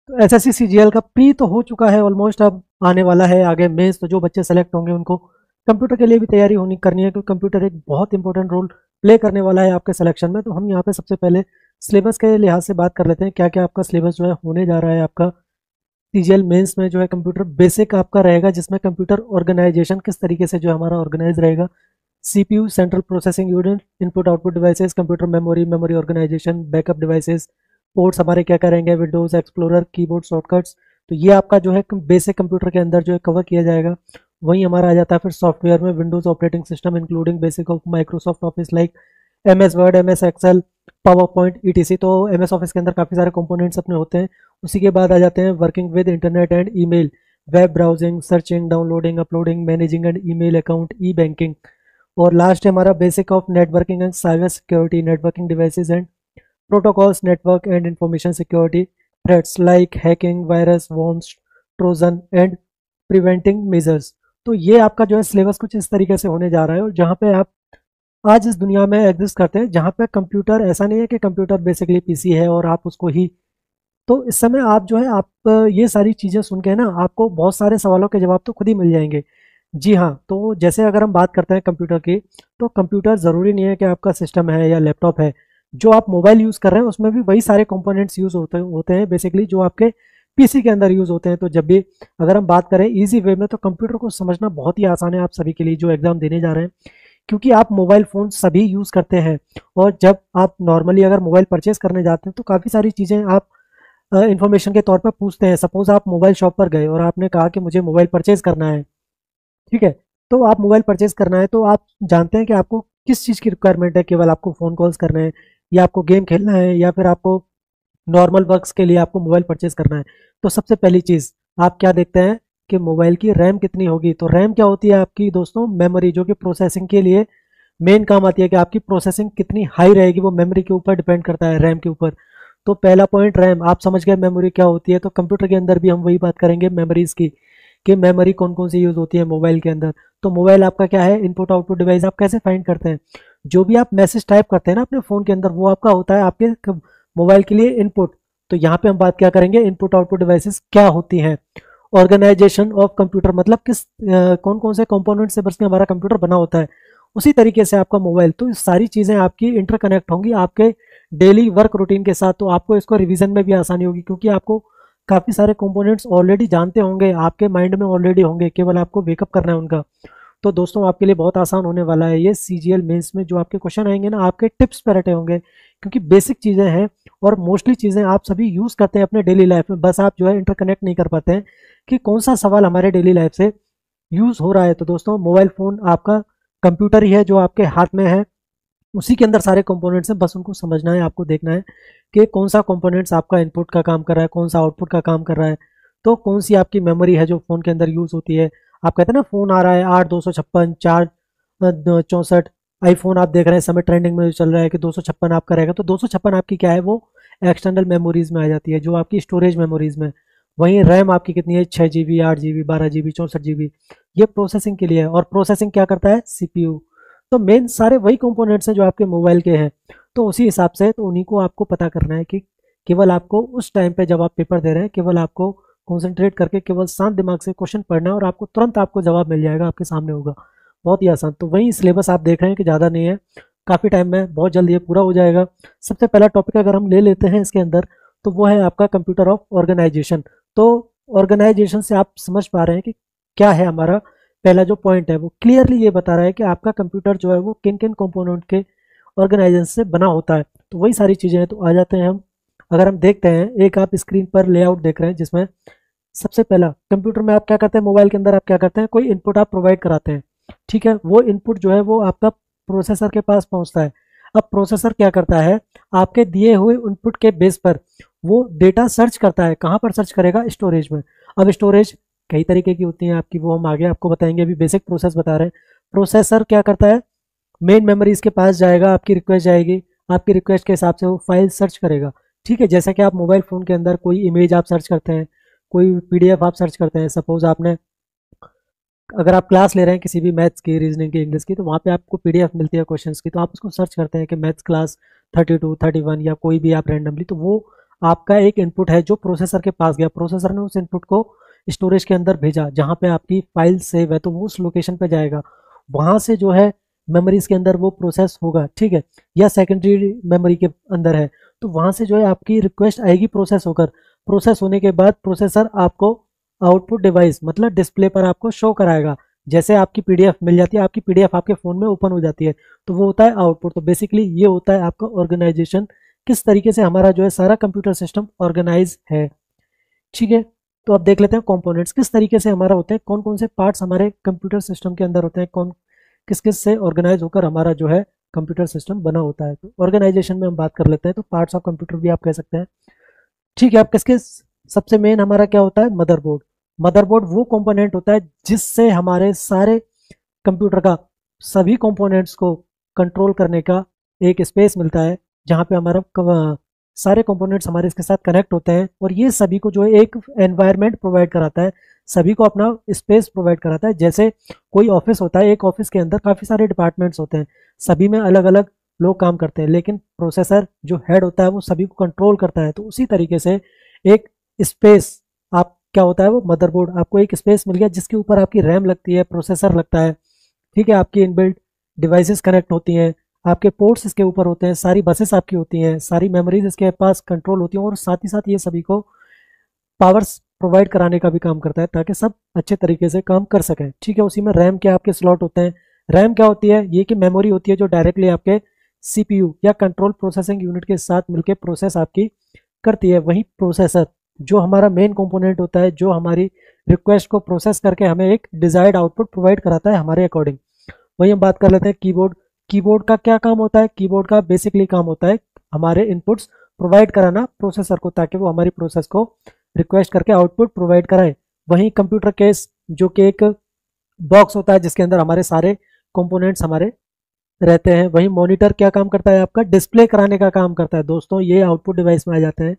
तो SSC CGL का pre तो हो चुका है ऑलमोस्ट, अब आने वाला है आगे मेंस। तो जो बच्चे सेलेक्ट होंगे उनको कंप्यूटर के लिए भी तैयारी होनी करनी है, क्योंकि कंप्यूटर एक बहुत इंपॉर्टेंट रोल प्ले करने वाला है आपके सिलेक्शन में। तो हम यहाँ पे सबसे पहले सिलेबस के लिहाज से बात कर लेते हैं, क्या क्या आपका सिलेबस जो है होने जा रहा है। आपका सीजीएल मेंस में जो है कंप्यूटर बेसिक आपका रहेगा, जिसमें कंप्यूटर ऑर्गेनाइजेशन किस तरीके से जो हमारा ऑर्गेनाइज रहेगा, CPU central processing unit, input output devices, computer memory, memory organisation, backup devices, ports हमारे क्या करेंगे, विंडोज एक्सप्लोरर, कीबोर्ड शॉर्टकट्स। तो ये आपका जो है बेसिक कंप्यूटर के अंदर जो है कवर किया जाएगा। वहीं हमारा आ जाता है फिर सॉफ्टवेयर में Windows operating system including basic of Microsoft Office like MS Word, MS Excel, PowerPoint ETC. तो एमएस ऑफिस के अंदर काफ़ी सारे कंपोनेंट्स अपने होते हैं। उसी के बाद आ जाते हैं working with internet and email, web browsing, searching, downloading, uploading, managing and email account, e banking. और लास्ट है हमारा basic of networking and cyber security, networking devices and protocols, network and information security, threats like hacking, virus, worms, Trojan and preventing measures. तो ये आपका जो है syllabus कुछ इस तरीके से होने जा रहा है। और जहाँ पे आप आज इस दुनिया में एग्जिस्ट करते हैं, जहाँ पे कंप्यूटर ऐसा नहीं है कि कंप्यूटर बेसिकली पीसी है और आप उसको ही, तो इस समय आप जो है आप ये सारी चीज़ें सुन के ना आपको बहुत सारे सवालों के जवाब तो खुद ही मिल जाएंगे। जी हाँ, तो जैसे अगर हम बात करते हैं कंप्यूटर की, तो कंप्यूटर ज़रूरी नहीं है कि आपका सिस्टम है या लैपटॉप है। जो आप मोबाइल यूज़ कर रहे हैं उसमें भी वही सारे कंपोनेंट्स यूज़ होते हैं बेसिकली जो आपके पीसी के अंदर यूज़ होते हैं। तो जब भी अगर हम बात करें इजी वे में, तो कंप्यूटर को समझना बहुत ही आसान है आप सभी के लिए जो एग्ज़ाम देने जा रहे हैं, क्योंकि आप मोबाइल फ़ोन सभी यूज़ करते हैं। और जब आप नॉर्मली अगर मोबाइल परचेज़ करने जाते हैं तो काफ़ी सारी चीज़ें आप इन्फॉर्मेशन के तौर पर पूछते हैं। सपोज़ आप मोबाइल शॉप पर गए और आपने कहा कि मुझे मोबाइल परचेज़ करना है, ठीक है? तो आप मोबाइल परचेज़ करना है, तो आप जानते हैं कि आपको किस चीज़ की रिक्वायरमेंट है। केवल आपको फ़ोन कॉल्स करने हैं, या आपको गेम खेलना है, या फिर आपको नॉर्मल वर्क्स के लिए आपको मोबाइल परचेज़ करना है। तो सबसे पहली चीज़ आप क्या देखते हैं कि मोबाइल की रैम कितनी होगी। तो रैम क्या होती है आपकी दोस्तों, मेमोरी, जो कि प्रोसेसिंग के लिए मेन काम आती है कि आपकी प्रोसेसिंग कितनी हाई रहेगी, वो मेमोरी के ऊपर डिपेंड करता है, रैम के ऊपर। तो पहला पॉइंट रैम, आप समझ गए मेमोरी क्या होती है। तो कंप्यूटर के अंदर भी हम वही बात करेंगे मेमोरीज की, कि मेमोरी कौन कौन सी यूज़ होती है मोबाइल के अंदर। तो मोबाइल आपका क्या है, इनपुट आउटपुट डिवाइस। आप कैसे फाइंड करते हैं, जो भी आप मैसेज टाइप करते हैं ना अपने फ़ोन के अंदर, वो आपका होता है आपके मोबाइल के लिए इनपुट। तो यहाँ पे हम बात क्या करेंगे, इनपुट आउटपुट डिवाइसेस क्या होती हैं। ऑर्गेनाइजेशन ऑफ कंप्यूटर, मतलब किस कौन कौन से कंपोनेंट से बस के हमारा कंप्यूटर बना होता है। उसी तरीके से आपका मोबाइल, तो सारी चीज़ें आपकी इंटरकनेक्ट होंगी आपके डेली वर्क रूटीन के साथ। तो आपको इसको रिवीजन में भी आसानी होगी, क्योंकि आपको काफ़ी सारे कंपोनेंट्स ऑलरेडी जानते होंगे, आपके माइंड में ऑलरेडी होंगे, केवल आपको वेकअप करना है उनका। तो दोस्तों आपके लिए बहुत आसान होने वाला है ये सीजीएल मेंस में। जो आपके क्वेश्चन आएंगे ना, आपके टिप्स पर रटे होंगे, क्योंकि बेसिक चीज़ें हैं और मोस्टली चीज़ें आप सभी यूज़ करते हैं अपने डेली लाइफ में। बस आप जो है इंटरकनेक्ट नहीं कर पाते हैं कि कौन सा सवाल हमारे डेली लाइफ से यूज़ हो रहा है। तो दोस्तों मोबाइल फ़ोन आपका कंप्यूटर ही है जो आपके हाथ में है, उसी के अंदर सारे कंपोनेंट्स हैं। बस उनको समझना है, आपको देखना है कि कौन सा कंपोनेंट्स आपका इनपुट का काम कर रहा है, कौन सा आउटपुट का काम कर रहा है। तो कौन सी आपकी मेमोरी है जो फ़ोन के अंदर यूज़ होती है। आप कहते हैं ना फ़ोन आ रहा है 8 256 4 64, आईफोन आप देख रहे हैं इस समय ट्रेंडिंग में जो चल रहा है कि 256 आपका रहेगा। तो 256 आपकी क्या है, वो एक्सटर्नल मेमोरीज में आ जाती है, जो आपकी स्टोरेज मेमोरीज में। वहीं रैम आपकी कितनी है, 6 GB, 8 GB, 12 GB, 64 GB। ये प्रोसेसिंग के लिए है। और प्रोसेसिंग क्या करता है, सीपीयू। तो मेन सारे वही कंपोनेंट्स हैं जो आपके मोबाइल के हैं। तो उसी हिसाब से तो उन्हीं को आपको पता करना है कि केवल आपको उस टाइम पे जब आप पेपर दे रहे हैं, केवल आपको कॉन्सेंट्रेट करके केवल शांत दिमाग से क्वेश्चन पढ़ना है, और आपको तुरंत आपको जवाब मिल जाएगा, आपके सामने होगा। बहुत ही आसान। तो वही सिलेबस आप देख रहे हैं कि ज़्यादा नहीं है, काफ़ी टाइम में, बहुत जल्दी ये पूरा हो जाएगा। सबसे पहला टॉपिक अगर हम ले लेते हैं इसके अंदर, तो वो है आपका कंप्यूटर ऑफ ऑर्गेनाइजेशन। तो ऑर्गेनाइजेशन से आप समझ पा रहे हैं कि क्या है हमारा पहला जो पॉइंट है, वो क्लियरली ये बता रहा है कि आपका कंप्यूटर जो है वो किन किन कंपोनेंट के ऑर्गेनाइजेशन से बना होता है। तो वही सारी चीज़ें हैं। तो आ जाते हैं हम, अगर हम देखते हैं, एक आप स्क्रीन पर लेआउट देख रहे हैं, जिसमें सबसे पहला कंप्यूटर में आप क्या करते हैं, मोबाइल के अंदर आप क्या करते हैं, कोई इनपुट आप प्रोवाइड कराते हैं, ठीक है। वो इनपुट जो है वो आपका प्रोसेसर के पास पहुंचता है। अब प्रोसेसर क्या करता है, आपके दिए हुए इनपुट के बेस पर वो डेटा सर्च करता है। कहाँ पर सर्च करेगा, स्टोरेज में। अब स्टोरेज कई तरीके की होती हैं आपकी, वो हम आगे आपको बताएंगे, अभी बेसिक प्रोसेस बता रहे हैं। प्रोसेसर क्या करता है, मेन मेमोरीज के पास जाएगा, आपकी रिक्वेस्ट जाएगी, आपकी रिक्वेस्ट के हिसाब से वो फाइल सर्च करेगा, ठीक है। जैसे कि आप मोबाइल फ़ोन के अंदर कोई इमेज आप सर्च करते हैं, कोई पीडीएफ आप सर्च करते हैं। सपोज आपने, अगर आप क्लास ले रहे हैं किसी भी मैथ्स की, रीजनिंग की, इंग्लिश की, तो वहाँ पे आपको पीडीएफ मिलती है क्वेश्चंस की, तो आप उसको सर्च करते हैं कि मैथ्स क्लास 32 31 या कोई भी आप रैंडमली, तो वो आपका एक इनपुट है जो प्रोसेसर के पास गया, प्रोसेसर ने उस इनपुट को स्टोरेज के अंदर भेजा जहाँ पे आपकी फाइल सेव है, तो वो उस लोकेशन पे जाएगा, वहाँ से जो है मेमोरीज के अंदर वो प्रोसेस होगा, ठीक है, या सेकेंडरी मेमोरी के अंदर है, तो वहाँ से जो है आपकी रिक्वेस्ट आएगी प्रोसेस होकर, प्रोसेस होने के बाद प्रोसेसर आपको आउटपुट डिवाइस मतलब डिस्प्ले पर आपको शो कराएगा। जैसे आपकी पीडीएफ मिल जाती है, आपकी पीडीएफ आपके फ़ोन में ओपन हो जाती है, तो वो होता है आउटपुट। तो बेसिकली ये होता है आपका ऑर्गेनाइजेशन, किस तरीके से हमारा जो है सारा कंप्यूटर सिस्टम ऑर्गेनाइज है, ठीक है। तो अब देख लेते हैं कंपोनेंट्स किस तरीके से हमारा होते हैं, कौन कौन से पार्ट्स हमारे कंप्यूटर सिस्टम के अंदर होते हैं, कौन किस किस से ऑर्गेनाइज होकर हमारा जो है कंप्यूटर सिस्टम बना होता है। तो ऑर्गेनाइजेशन में हम बात कर लेते हैं, तो पार्ट्स ऑफ कंप्यूटर भी आप कह सकते हैं, ठीक है। आप किसके सबसे मेन हमारा क्या होता है, मदरबोर्ड। मदरबोर्ड वो कंपोनेंट होता है जिससे हमारे सारे कंप्यूटर का सभी कंपोनेंट्स को कंट्रोल करने का एक स्पेस मिलता है, जहाँ पे हमारा सारे कंपोनेंट्स हमारे इसके साथ कनेक्ट होते हैं, और ये सभी को जो है एक एनवायरनमेंट प्रोवाइड कराता है, सभी को अपना स्पेस प्रोवाइड कराता है। जैसे कोई ऑफिस होता है, एक ऑफिस के अंदर काफ़ी सारे डिपार्टमेंट्स होते हैं, सभी में अलग अलग लोग काम करते हैं, लेकिन प्रोसेसर जो हेड होता है वो सभी को कंट्रोल करता है। तो उसी तरीके से एक स्पेस आप क्या होता है, वो मदरबोर्ड आपको एक स्पेस मिल गया जिसके ऊपर आपकी रैम लगती है, प्रोसेसर लगता है, ठीक है, आपकी इनबिल्ट डिवाइसेस कनेक्ट होती हैं, आपके पोर्ट्स इसके ऊपर होते हैं, सारी बसेस आपकी होती हैं, सारी मेमोरीज इसके पास कंट्रोल होती हैं, और साथ ही साथ ये सभी को पावर्स प्रोवाइड कराने का भी काम करता है ताकि सब अच्छे तरीके से काम कर सकें, ठीक है। उसी में रैम के आपके स्लॉट होते हैं। रैम क्या होती है, ये कि मेमोरी होती है जो डायरेक्टली आपके सीपीयू या कंट्रोल प्रोसेसिंग यूनिट के साथ मिलकर प्रोसेस आपकी करती है। वहीं प्रोसेसर जो हमारा मेन कंपोनेंट होता है, जो हमारी रिक्वेस्ट को प्रोसेस करके हमें एक डिजायर्ड आउटपुट प्रोवाइड कराता है हमारे अकॉर्डिंग। वहीं हम बात कर लेते हैं कीबोर्ड। कीबोर्ड का क्या काम होता है, कीबोर्ड का बेसिकली काम होता है हमारे इनपुट्स प्रोवाइड कराना प्रोसेसर को, ताकि वो हमारी प्रोसेस को रिक्वेस्ट करके आउटपुट प्रोवाइड कराए। वहीं कंप्यूटर केस जो कि एक बॉक्स होता है जिसके अंदर हमारे सारे कंपोनेंट्स हमारे रहते हैं। वहीं मॉनिटर क्या काम करता है, आपका डिस्प्ले कराने का काम करता है। दोस्तों ये आउटपुट डिवाइस में आ जाते हैं,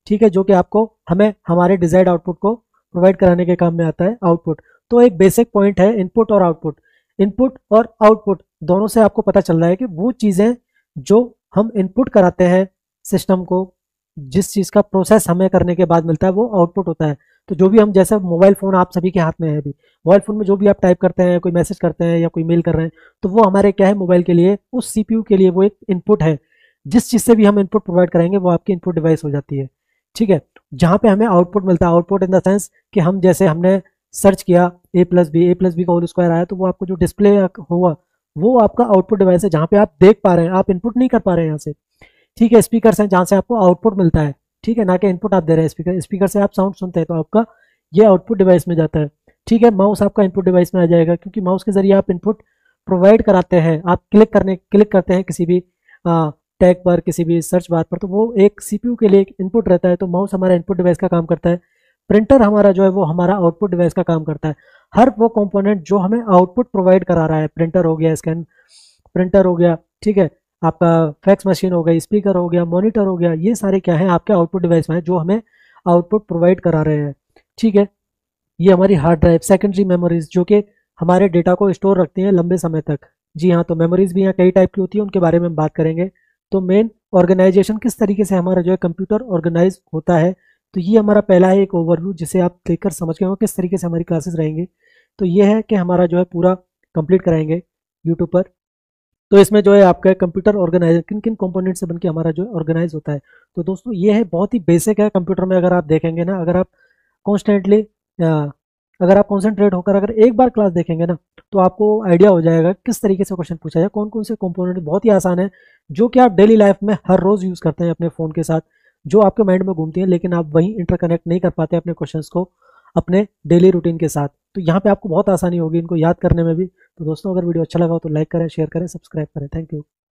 ठीक है, जो कि आपको हमें हमारे डिजायर्ड आउटपुट को प्रोवाइड कराने के काम में आता है आउटपुट। तो एक बेसिक पॉइंट है इनपुट और आउटपुट। इनपुट और आउटपुट दोनों से आपको पता चल रहा है कि वो चीज़ें जो हम इनपुट कराते हैं सिस्टम को, जिस चीज़ का प्रोसेस हमें करने के बाद मिलता है वो आउटपुट होता है। तो जो भी हम, जैसे मोबाइल फ़ोन आप सभी के हाथ में है अभी, मोबाइल फ़ोन में जो भी आप टाइप करते हैं, कोई मैसेज करते हैं या कोई मेल कर रहे हैं, तो वो हमारे क्या है, मोबाइल के लिए, उस सीपीयू के लिए वो एक इनपुट है। जिस चीज़ से भी हम इनपुट प्रोवाइड करेंगे वो आपकी इनपुट डिवाइस हो जाती है, ठीक है। जहाँ पे हमें आउटपुट मिलता है, आउटपुट इन द सेंस कि हम जैसे हमने सर्च किया ए प्लस बी का होल स्क्वायर आया, तो वो आपको जो डिस्प्ले हुआ वो आपका आउटपुट डिवाइस है, जहाँ पे आप देख पा रहे हैं, आप इनपुट नहीं कर पा रहे हैं यहाँ से, ठीक है। स्पीकर हैं जहाँ से आपको आउटपुट मिलता है, ठीक है, ना कि इनपुट आप दे रहे हैं। स्पीकर से आप साउंड सुनते हैं तो आपका ये आउटपुट डिवाइस में जाता है, ठीक है। माउस आपका इनपुट डिवाइस में आ जाएगा, क्योंकि माउस के जरिए आप इनपुट प्रोवाइड कराते हैं। आप क्लिक करते हैं किसी भी टैग पर, किसी भी सर्च बार पर, तो वो एक सीपीयू के लिए एक इनपुट रहता है। तो माउस हमारा इनपुट डिवाइस का काम करता है। प्रिंटर हमारा जो है वो हमारा आउटपुट डिवाइस का काम करता है। हर वो कंपोनेंट जो हमें आउटपुट प्रोवाइड करा रहा है, प्रिंटर हो गया, स्कैन प्रिंटर हो गया, ठीक है, आपका फैक्स मशीन हो गई, स्पीकर हो गया, मॉनिटर हो गया, ये सारे क्या हैं, आपके आउटपुट डिवाइस में है जो हमें आउटपुट प्रोवाइड करा रहे हैं, ठीक है। ये हमारी हार्ड ड्राइव, सेकेंडरी मेमोरीज जो कि हमारे डेटा को स्टोर रखती हैं लंबे समय तक। जी हाँ, तो मेमोरीज भी यहाँ कई टाइप की होती है, उनके बारे में हम बात करेंगे। तो मेन ऑर्गेनाइजेशन, किस तरीके से हमारा जो है कंप्यूटर ऑर्गेनाइज होता है, तो ये हमारा पहला है एक ओवरव्यू, जिसे आप देखकर समझ गए हो किस तरीके से हमारी क्लासेस रहेंगी। तो ये है कि हमारा जो है पूरा कंप्लीट कराएंगे यूट्यूब पर। तो इसमें जो है आपका कंप्यूटर ऑर्गेनाइज किन किन कंपोनेंट से बनके हमारा जो है ऑर्गेनाइज होता है। तो दोस्तों ये है, बहुत ही बेसिक है कंप्यूटर में। अगर आप देखेंगे ना, कॉन्स्टेंटली अगर आप कॉन्सेंट्रेट होकर अगर एक बार क्लास देखेंगे ना, तो आपको आइडिया हो जाएगा किस तरीके से क्वेश्चन पूछा जाए, कौन कौन से कंपोनेंट। बहुत ही आसान है, जो कि आप डेली लाइफ में हर रोज़ यूज़ करते हैं अपने फ़ोन के साथ, जो आपके माइंड में घूमती हैं, लेकिन आप वहीं इंटरकनेक्ट नहीं कर पाते अपने क्वेश्चंस को अपने डेली रूटीन के साथ। तो यहाँ पे आपको बहुत आसानी होगी इनको याद करने में भी। तो दोस्तों अगर वीडियो अच्छा लगा हो तो लाइक करें, शेयर करें, सब्सक्राइब करें। Thank you.